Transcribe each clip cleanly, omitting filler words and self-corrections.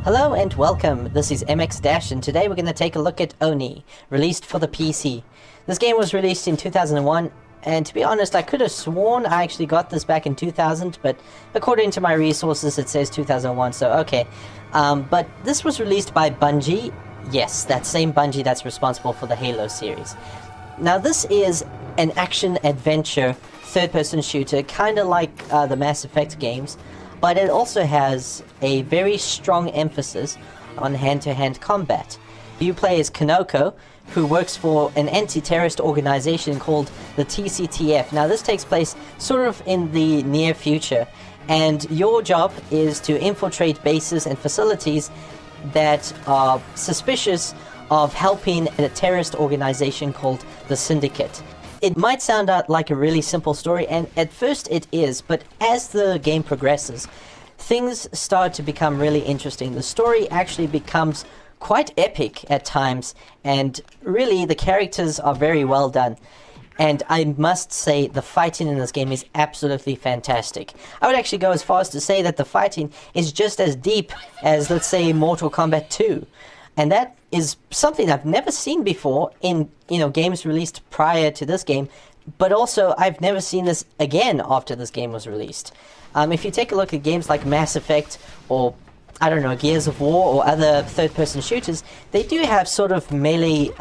Hello and welcome, this is MX Dash and today we're going to take a look at Oni, released for the PC. This game was released in 2001 and to be honest I could have sworn I actually got this back in 2000, but according to my resources it says 2001, so okay. But this was released by Bungie, yes, that same Bungie that's responsible for the Halo series. Now this is an action-adventure third-person shooter, kind of like the Mass Effect games, but it also has a very strong emphasis on hand-to-hand combat. You play as Kanoko, who works for an anti-terrorist organization called the TCTF. Now this takes place sort of in the near future, and your job is to infiltrate bases and facilities that are suspicious of helping a terrorist organization called the Syndicate. It might sound out like a really simple story, and at first it is, but as the game progresses, things start to become really interesting. The story actually becomes quite epic at times, and really the characters are very well done. And I must say the fighting in this game is absolutely fantastic. I would actually go as far as to say that the fighting is just as deep as, let's say, Mortal Kombat 2. And that is something I've never seen before in, games released prior to this game, but also I've never seen this again after this game was released. If you take a look at games like Mass Effect or, I don't know, Gears of War or other third-person shooters, they do have sort of melee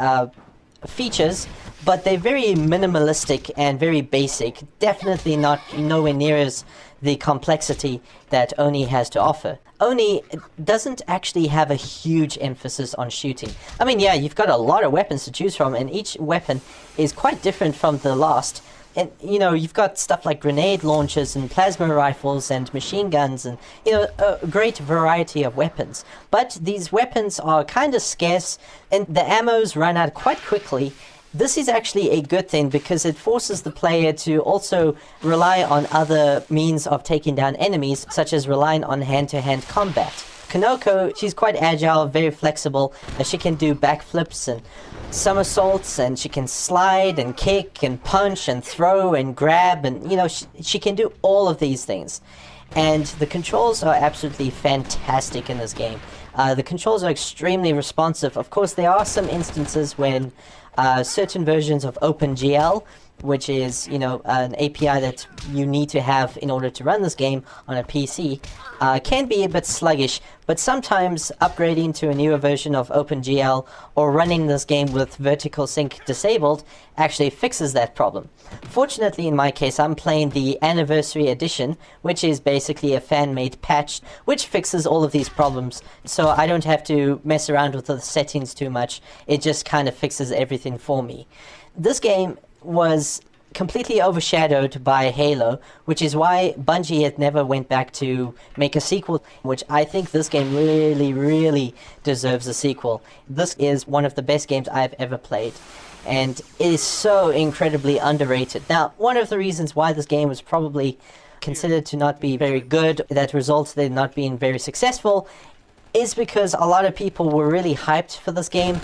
features, but they're very minimalistic and very basic. Definitely not nowhere near as the complexity that Oni has to offer. Oni doesn't actually have a huge emphasis on shooting. I mean, yeah, you've got a lot of weapons to choose from, and each weapon is quite different from the last. And, you've got stuff like grenade launchers and plasma rifles and machine guns and, a great variety of weapons. But these weapons are kind of scarce, and the ammos run out quite quickly. This is actually a good thing because it forces the player to also rely on other means of taking down enemies, such as relying on hand-to-hand combat. Kanoko, she's quite agile, very flexible. She can do backflips and somersaults, and she can slide and kick and punch and throw and grab, and she can do all of these things. And the controls are absolutely fantastic in this game. The controls are extremely responsive. Of course, there are some instances when certain versions of OpenGL, which is, an API that you need to have in order to run this game on a PC, can be a bit sluggish, but sometimes upgrading to a newer version of OpenGL or running this game with vertical sync disabled actually fixes that problem. Fortunately, in my case, I'm playing the Anniversary Edition, which is basically a fan-made patch which fixes all of these problems, so I don't have to mess around with the settings too much. It just kind of fixes everything for me. This game was completely overshadowed by Halo, which is why Bungie had never went back to make a sequel, which I think this game really deserves a sequel. This is one of the best games I've ever played, and it is so incredibly underrated. Now, one of the reasons why this game was probably considered to not be very good, that resulted in not being very successful, is because a lot of people were really hyped for this game,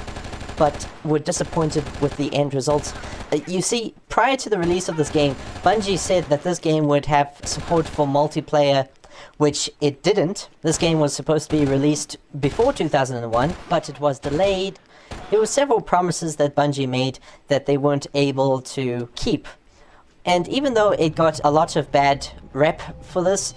but were disappointed with the end results. You see, prior to the release of this game, Bungie said that this game would have support for multiplayer, which it didn't. This game was supposed to be released before 2001, but it was delayed. There were several promises that Bungie made that they weren't able to keep. And even though it got a lot of bad rep for this,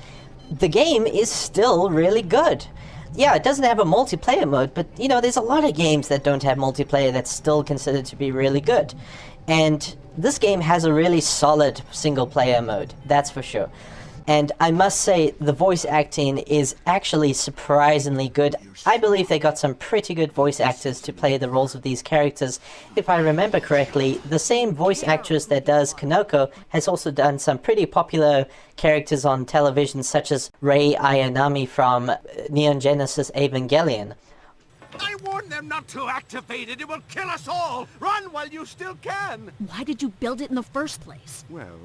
the game is still really good. Yeah, it doesn't have a multiplayer mode, but there's a lot of games that don't have multiplayer that's still considered to be really good. And this game has a really solid single player mode, that's for sure. And I must say, the voice acting is actually surprisingly good. I believe they got some pretty good voice actors to play the roles of these characters. If I remember correctly, the same voice actress that does Kanoko has also done some pretty popular characters on television, such as Rei Ayanami from Neon Genesis Evangelion. I warned them not to activate it! It will kill us all! Run while you still can! Why did you build it in the first place? Well,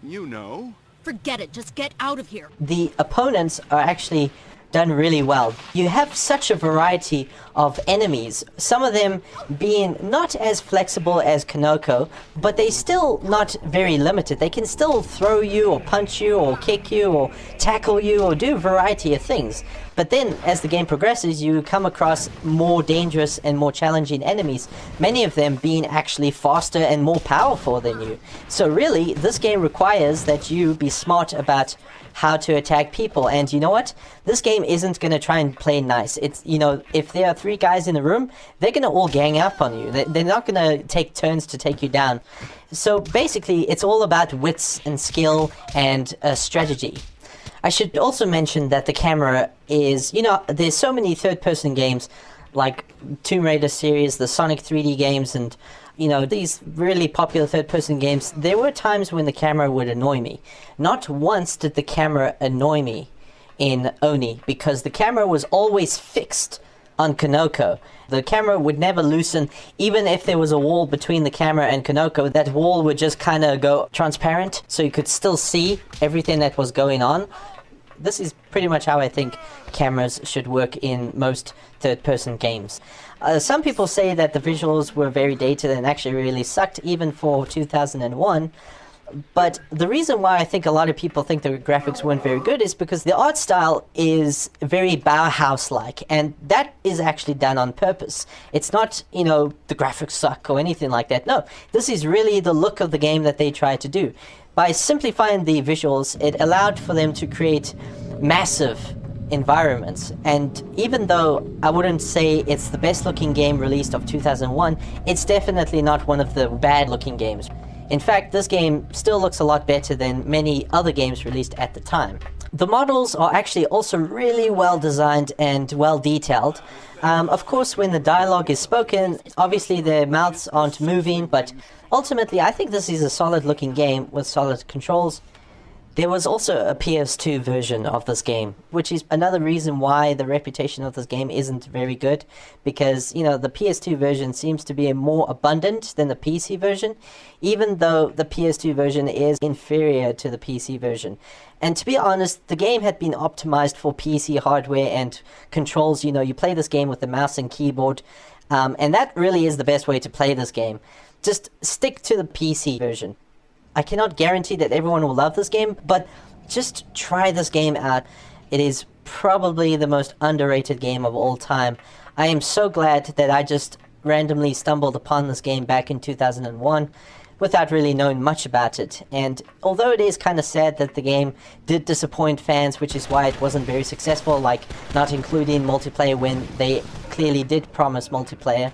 you know. Forget it, just get out of here. The opponents are actually done really well. You have such a variety of enemies, some of them being not as flexible as Kanoko, but they still not very limited. They can still throw you or punch you or kick you or tackle you or do a variety of things. But then, as the game progresses, you come across more dangerous and more challenging enemies, many of them being actually faster and more powerful than you. So really, this game requires that you be smart about how to attack people. And you know what? This game isn't going to try and play nice. It's, you know, if there are 3 guys in a room, they're going to all gang up on you. They're not going to take turns to take you down. So basically, it's all about wits and skill and strategy. I should also mention that the camera is, you know, there's so many third-person games like Tomb Raider series, the Sonic 3D games, and you know, these really popular third-person games. There were times when the camera would annoy me. Not once did the camera annoy me in Oni, because the camera was always fixed on Konoko. The camera would never loosen. Even if there was a wall between the camera and Konoko, that wall would just kind of go transparent, so you could still see everything that was going on. This is pretty much how I think cameras should work in most third-person games. Some people say that the visuals were very dated and actually really sucked, even for 2001. But the reason why I think a lot of people think the graphics weren't very good is because the art style is very Bauhaus-like, and that is actually done on purpose. It's not, you know, the graphics suck or anything like that. No, this is really the look of the game that they tried to do. By simplifying the visuals, it allowed for them to create massive environments. And even though I wouldn't say it's the best looking game released of 2001, it's definitely not one of the bad looking games. In fact, this game still looks a lot better than many other games released at the time. The models are actually also really well designed and well detailed. Of course, when the dialogue is spoken, obviously their mouths aren't moving, but ultimately I think this is a solid looking game with solid controls. There was also a PS2 version of this game, which is another reason why the reputation of this game isn't very good, because, you know, the PS2 version seems to be more abundant than the PC version, even though the PS2 version is inferior to the PC version. And to be honest, the game had been optimized for PC hardware and controls. You know, you play this game with the mouse and keyboard, and that really is the best way to play this game. Just stick to the PC version. I cannot guarantee that everyone will love this game, but just try this game out. It is probably the most underrated game of all time. I am so glad that I just randomly stumbled upon this game back in 2001 without really knowing much about it. And although it is kind of sad that the game did disappoint fans, which is why it wasn't very successful, like not including multiplayer when they clearly did promise multiplayer,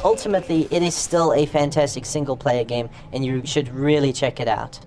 ultimately, it is still a fantastic single-player game, and you should really check it out.